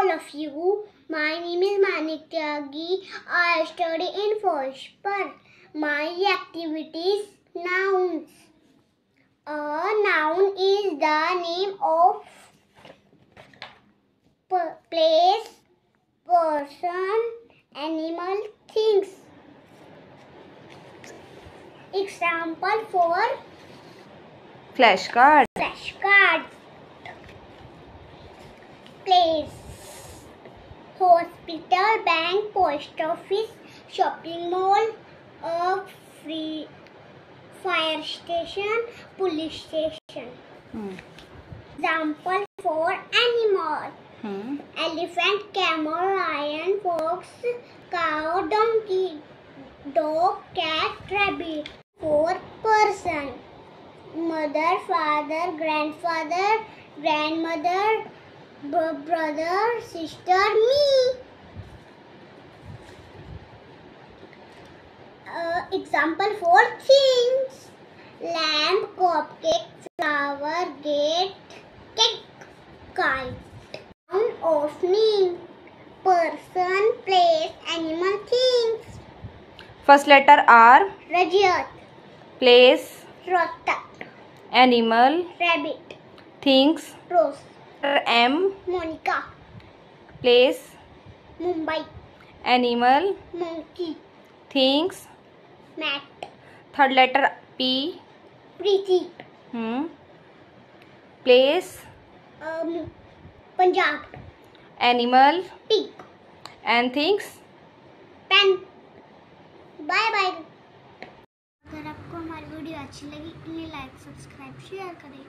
all of you. My name is Manik Tyagi. I study in first part. My activities nouns. A noun is the name of place, person, animal, things. Example for flashcard. Flashcards. Place. Hospital, bank, post office, shopping mall, a free fire station, police station. Example for animal. Elephant, camel, lion, fox, cow, donkey, dog, cat, rabbit. For person. Mother, father, grandfather, grandmother, brother, sister, me. Example for things. Lamp, cupcake, flower, gate, cake, kite. Noun of name. Person, place, animal, things. First letter R. Rajat. Place. Rotak. Animal. Rabbit. Things. Rose. M. Monica. Place. Mumbai. Animal. Monkey. Things. Mat. Third letter P. Preeti. Place. Punjab. Animal. Pig. And things. Pen. Bye bye. अगर आपको हमारी video अच्छी लगी तो like subscribe share करें।